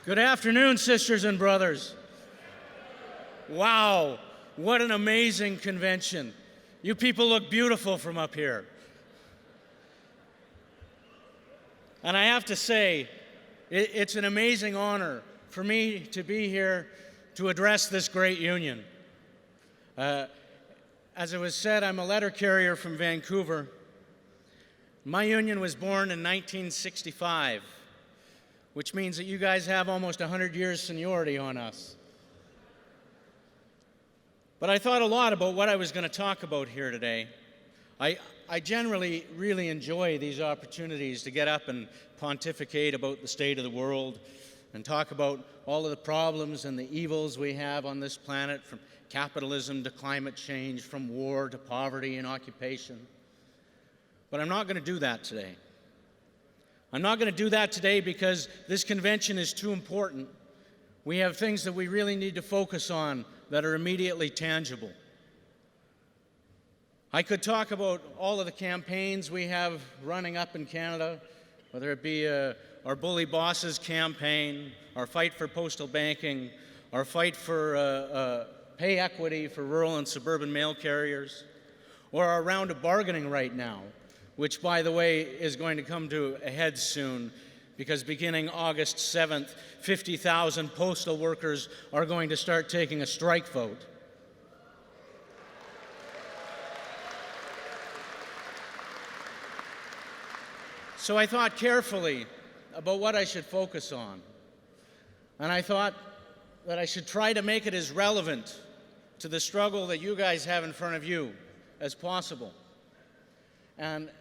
Good afternoon, sisters and brothers. Wow, what an amazing convention. You people look beautiful from up here. And I have to say, it's an amazing honor for me to be here to address this great union. As it was said, I'm a letter carrier from Vancouver. My union was born in 1965, which means that you guys have almost 100 years seniority on us. But I thought a lot about what I was going to talk about here today. I generally really enjoy these opportunities to get up and pontificate about the state of the world and talk about all of the problems and the evils we have on this planet, from capitalism to climate change, from war to poverty and occupation. But I'm not going to do that today. I'm not going to do that today because this convention is too important. We have things that we really need to focus on that are immediately tangible. I could talk about all of the campaigns we have running up in Canada, whether it be our Bully Bosses campaign, our fight for postal banking, our fight for pay equity for rural and suburban mail carriers, or our round of bargaining right now, which, by the way, is going to come to a head soon, because beginning August 7th, 50,000 postal workers are going to start taking a strike vote. So I thought carefully about what I should focus on, and I thought that I should try to make it as relevant to the struggle that you guys have in front of you as possible. And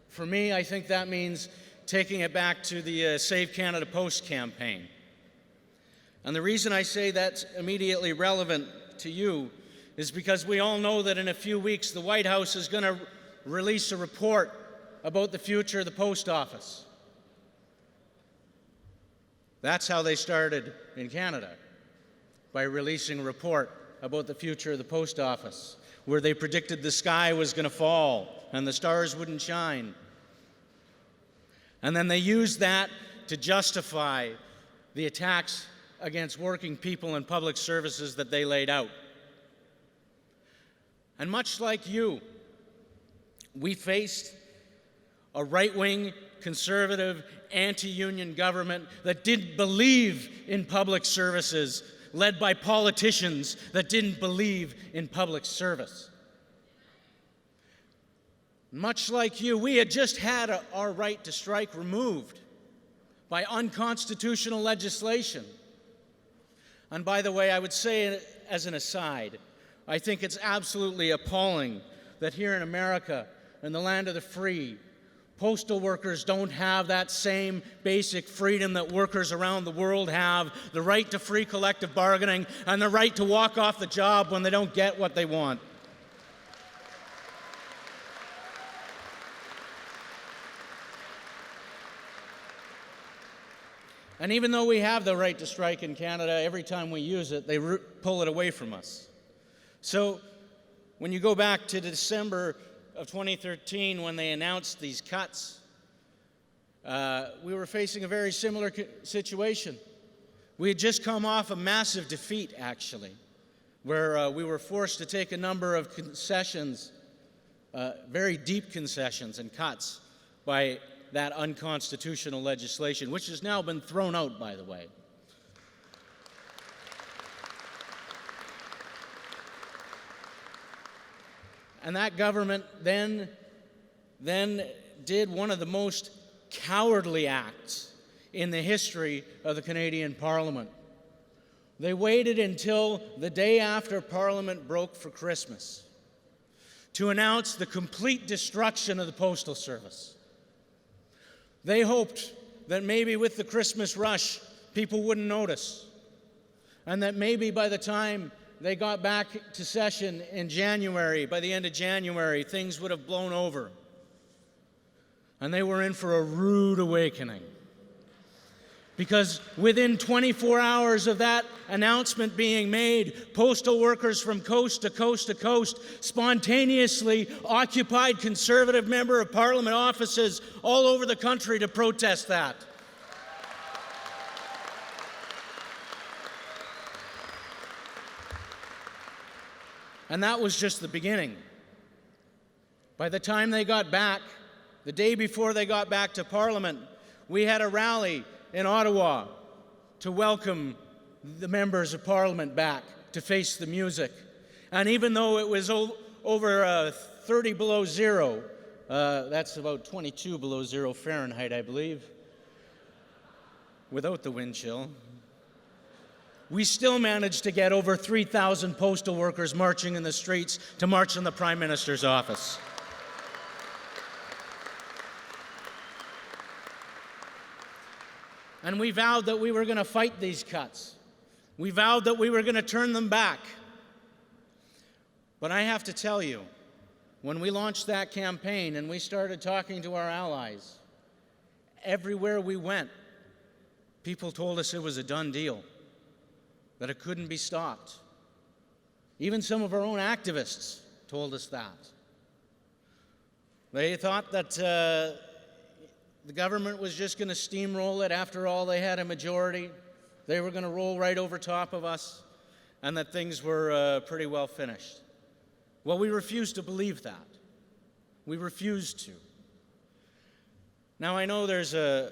for me, I think that means taking it back to the Save Canada Post campaign. And the reason I say that's immediately relevant to you is because we all know that in a few weeks the White House is going to release a report about the future of the post office. That's how they started in Canada, by releasing a report about the future of the post office, where they predicted the sky was going to fall and the stars wouldn't shine. And then they used that to justify the attacks against working people and public services that they laid out. And much like you, we faced a right-wing, conservative, anti-union government that didn't believe in public services, led by politicians that didn't believe in public service. Much like you, we had just had our right to strike removed by unconstitutional legislation. And by the way, I would say as an aside, I think it's absolutely appalling that here in America, in the land of the free, postal workers don't have that same basic freedom that workers around the world have, the right to free collective bargaining and the right to walk off the job when they don't get what they want. And even though we have the right to strike in Canada, every time we use it, they pull it away from us. So when you go back to December of 2013, when they announced these cuts, we were facing a very similar situation. We had just come off a massive defeat, actually, where we were forced to take a number of concessions, very deep concessions and cuts by that unconstitutional legislation, which has now been thrown out, by the way. And that government then did one of the most cowardly acts in the history of the Canadian Parliament. They waited until the day after Parliament broke for Christmas to announce the complete destruction of the Postal Service. They hoped that maybe with the Christmas rush, people wouldn't notice, and that maybe by the time they got back to session in January, by the end of January, things would have blown over. And they were in for a rude awakening. Because within 24 hours of that announcement being made, postal workers from coast to coast to coast spontaneously occupied Conservative Member of Parliament offices all over the country to protest that. And that was just the beginning. By the time they got back, the day before they got back to Parliament, we had a rally in Ottawa to welcome the members of Parliament back to face the music. And even though it was over 30 below zero, that's about 22 below zero Fahrenheit, I believe, without the wind chill, we still managed to get over 3,000 postal workers marching in the streets to march in the Prime Minister's office. And we vowed that we were going to fight these cuts. We vowed that we were going to turn them back. But I have to tell you, when we launched that campaign and we started talking to our allies, everywhere we went, people told us it was a done deal, that it couldn't be stopped. Even some of our own activists told us that. They thought that the government was just going to steamroll it. After all, they had a majority. They were going to roll right over top of us, and that things were pretty well finished. Well, we refused to believe that. We refused to. Now, I know there's a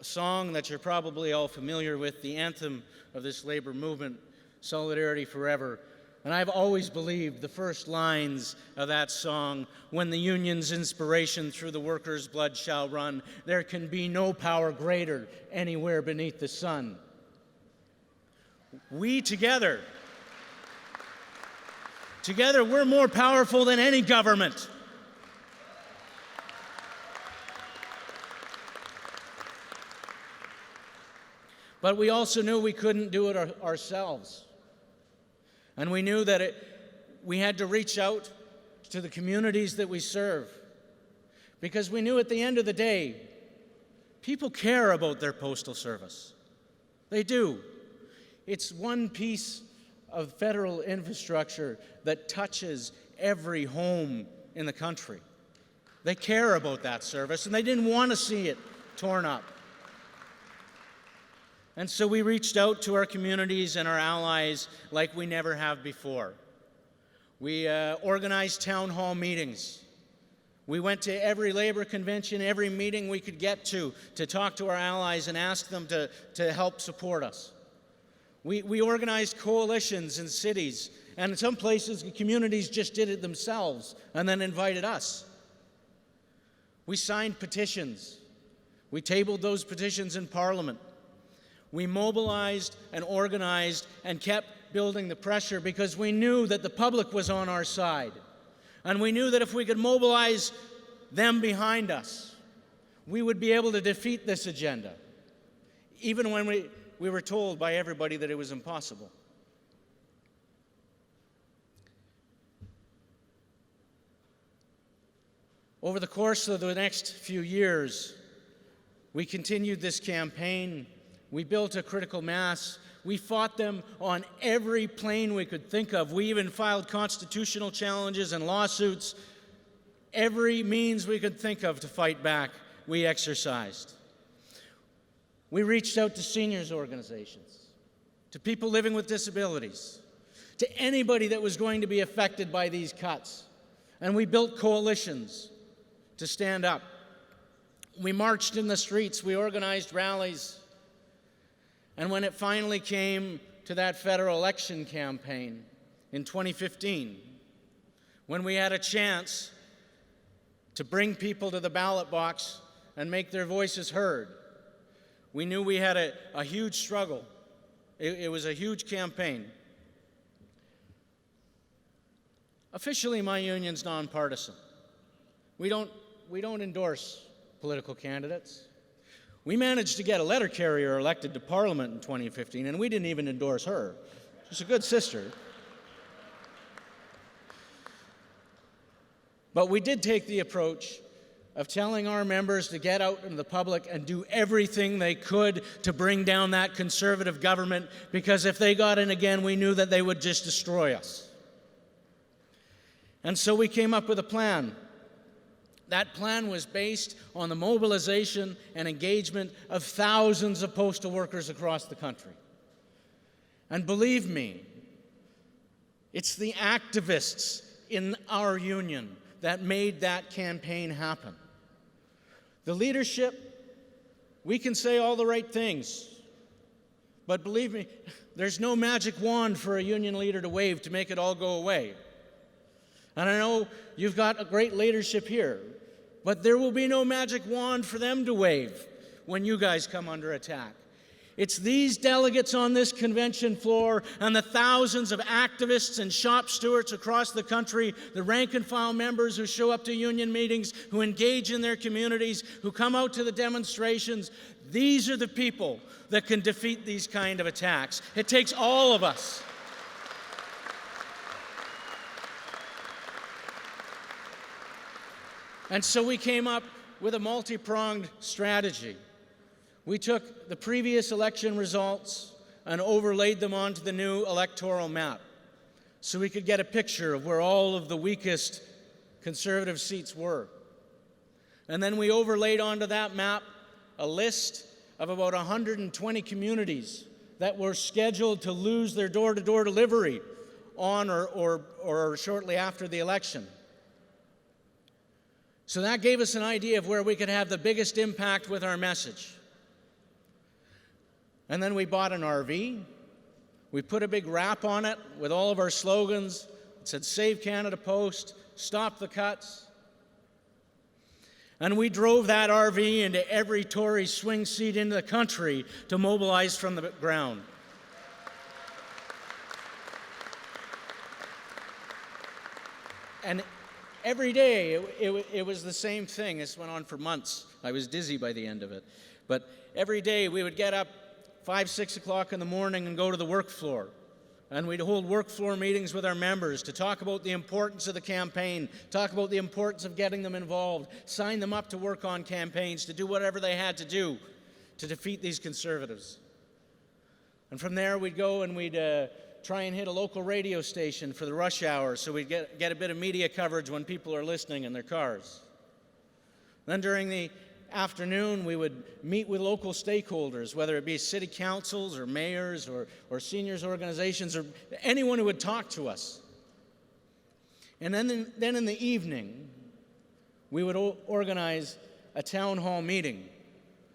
song that you're probably all familiar with, the anthem of this labor movement, Solidarity Forever. And I've always believed the first lines of that song, when the union's inspiration through the workers' blood shall run, there can be no power greater anywhere beneath the sun. We together, we're more powerful than any government. But we also knew we couldn't do it ourselves. And we knew that we had to reach out to the communities that we serve. Because we knew at the end of the day, people care about their postal service. They do. It's one piece of federal infrastructure that touches every home in the country. They care about that service, and they didn't want to see it torn up. And so we reached out to our communities and our allies like we never have before. We organized town hall meetings. We went to every labor convention, every meeting we could get to talk to our allies and ask them to help support us. We organized coalitions in cities, and in some places, the communities just did it themselves and then invited us. We signed petitions. We tabled those petitions in Parliament. We mobilized and organized and kept building the pressure because we knew that the public was on our side. And we knew that if we could mobilize them behind us, we would be able to defeat this agenda, even when we were told by everybody that it was impossible. Over the course of the next few years, we continued this campaign. We built a critical mass. We fought them on every plane we could think of. We even filed constitutional challenges and lawsuits. Every means we could think of to fight back, we exercised. We reached out to seniors organizations, to people living with disabilities, to anybody that was going to be affected by these cuts. And we built coalitions to stand up. We marched in the streets. We organized rallies. And when it finally came to that federal election campaign in 2015, when we had a chance to bring people to the ballot box and make their voices heard, we knew we had a huge struggle. It was a huge campaign. Officially, my union's nonpartisan. We don't endorse political candidates. We managed to get a letter carrier elected to Parliament in 2015, and we didn't even endorse her. She's a good sister. But we did take the approach of telling our members to get out into the public and do everything they could to bring down that conservative government, because if they got in again, we knew that they would just destroy us. And so we came up with a plan. That plan was based on the mobilization and engagement of thousands of postal workers across the country. And believe me, It's the activists in our union that made that campaign happen. The leadership, we can say all the right things, but believe me, there's no magic wand for a union leader to wave to make it all go away. And I know you've got a great leadership here, but there will be no magic wand for them to wave when you guys come under attack. It's these delegates on this convention floor and the thousands of activists and shop stewards across the country, the rank and file members who show up to union meetings, who engage in their communities, who come out to the demonstrations. These are the people that can defeat these kind of attacks. It takes all of us. And so we came up with a multi-pronged strategy. We took the previous election results and overlaid them onto the new electoral map so we could get a picture of where all of the weakest Conservative seats were. And then we overlaid onto that map a list of about 120 communities that were scheduled to lose their door-to-door delivery on or shortly after the election. So that gave us an idea of where we could have the biggest impact with our message. And then we bought an RV. We put a big wrap on it with all of our slogans. It said, "Save Canada Post, Stop the Cuts." And we drove that RV into every Tory swing seat in the country to mobilize from the ground. And every day, it was the same thing. This went on for months. I was dizzy by the end of it. But every day, we would get up 5, 6 o'clock in the morning and go to the work floor. And we'd hold work floor meetings with our members to talk about the importance of the campaign, talk about the importance of getting them involved, sign them up to work on campaigns, to do whatever they had to do to defeat these Conservatives. And from there, we'd go and we'd try and hit a local radio station for the rush hour so we'd get a bit of media coverage when people are listening in their cars. Then during the afternoon, we would meet with local stakeholders, whether it be city councils or mayors or seniors organizations or anyone who would talk to us. And then in the evening, we would organize a town hall meeting,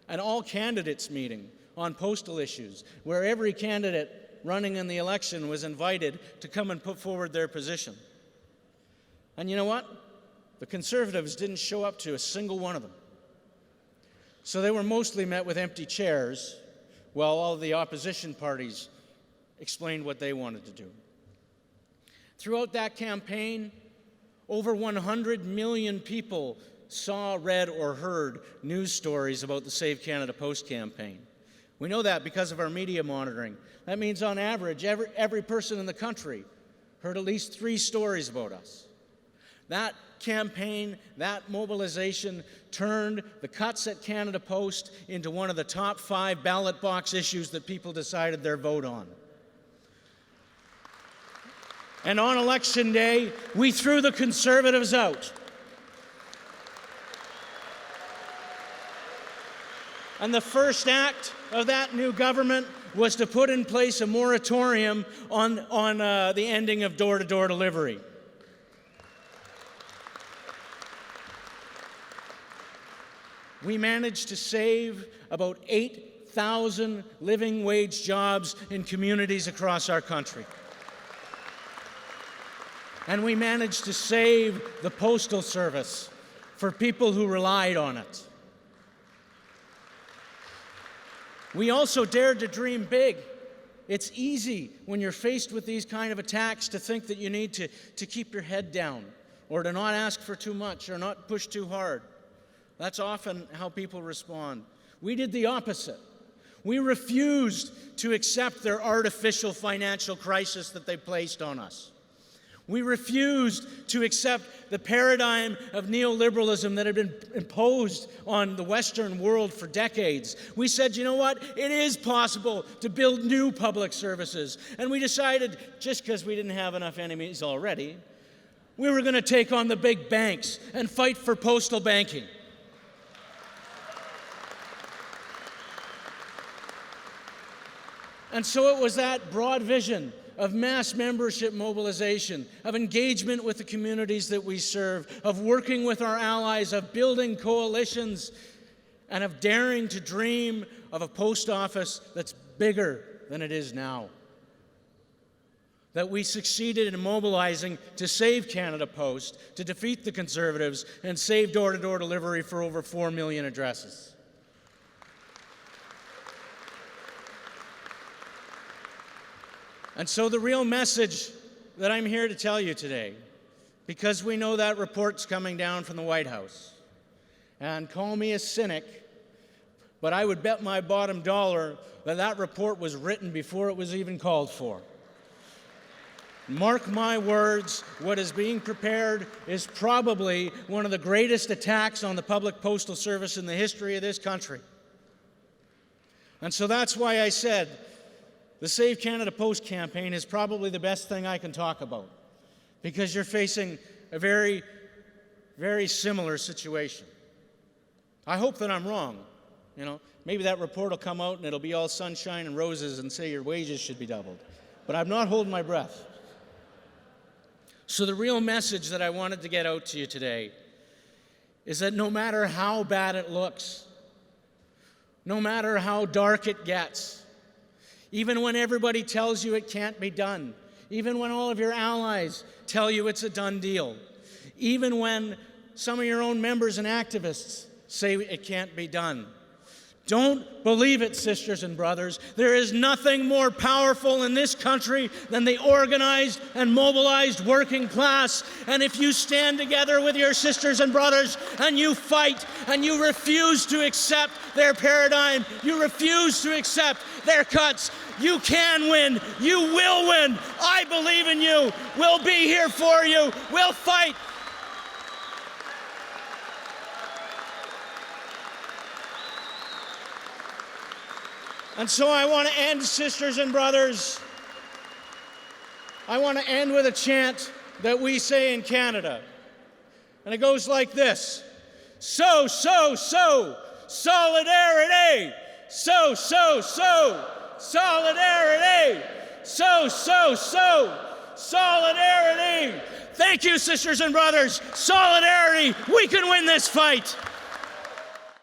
an all candidates meeting on postal issues, where every candidate running in the election was invited to come and put forward their position. And you know what? The Conservatives didn't show up to a single one of them. So they were mostly met with empty chairs while all the opposition parties explained what they wanted to do. Throughout that campaign, over 100 million people saw, read, or heard news stories about the Save Canada Post campaign. We know that because of our media monitoring. That means on average, every person in the country heard at least 3 stories about us. That campaign, that mobilization turned the cuts at Canada Post into one of the top 5 ballot box issues that people decided their vote on. And on election day, we threw the Conservatives out. And the first act of that new government was to put in place a moratorium on the ending of door-to-door delivery. We managed to save about 8,000 living wage jobs in communities across our country. And we managed to save the Postal Service for people who relied on it. We also dared to dream big. It's easy when you're faced with these kind of attacks to think that you need to keep your head down or to not ask for too much or not push too hard. That's often how people respond. We did the opposite. We refused to accept their artificial financial crisis that they placed on us. We refused to accept the paradigm of neoliberalism that had been imposed on the Western world for decades. We said, you know what? It is possible to build new public services. And we decided, just because we didn't have enough enemies already, we were going to take on the big banks and fight for postal banking. And so it was that broad vision of mass membership mobilization, of engagement with the communities that we serve, of working with our allies, of building coalitions, and of daring to dream of a post office that's bigger than it is now. That we succeeded in mobilizing to save Canada Post, to defeat the Conservatives, and save door-to-door delivery for over 4 million addresses. And so the real message that I'm here to tell you today, because we know that report's coming down from the White House, and call me a cynic, but I would bet my bottom dollar that that report was written before it was even called for. Mark my words, what is being prepared is probably one of the greatest attacks on the public postal service in the history of this country. And so that's why I said the Save Canada Post campaign is probably the best thing I can talk about, because you're facing a very, very similar situation. I hope that I'm wrong. You know, maybe that report will come out and it'll be all sunshine and roses and say your wages should be doubled. But I'm not holding my breath. So the real message that I wanted to get out to you today is that no matter how bad it looks, no matter how dark it gets, even when everybody tells you it can't be done, even when all of your allies tell you it's a done deal, even when some of your own members and activists say it can't be done, don't believe it, sisters and brothers. There is nothing more powerful in this country than the organized and mobilized working class. And if you stand together with your sisters and brothers and you fight and you refuse to accept their paradigm, you refuse to accept their cuts, you can win. You will win. I believe in you. We'll be here for you. We'll fight. And so I want to end, sisters and brothers, I want to end with a chant that we say in Canada. And it goes like this. So, solidarity. So, solidarity. So, solidarity. Thank you, sisters and brothers. Solidarity. We can win this fight.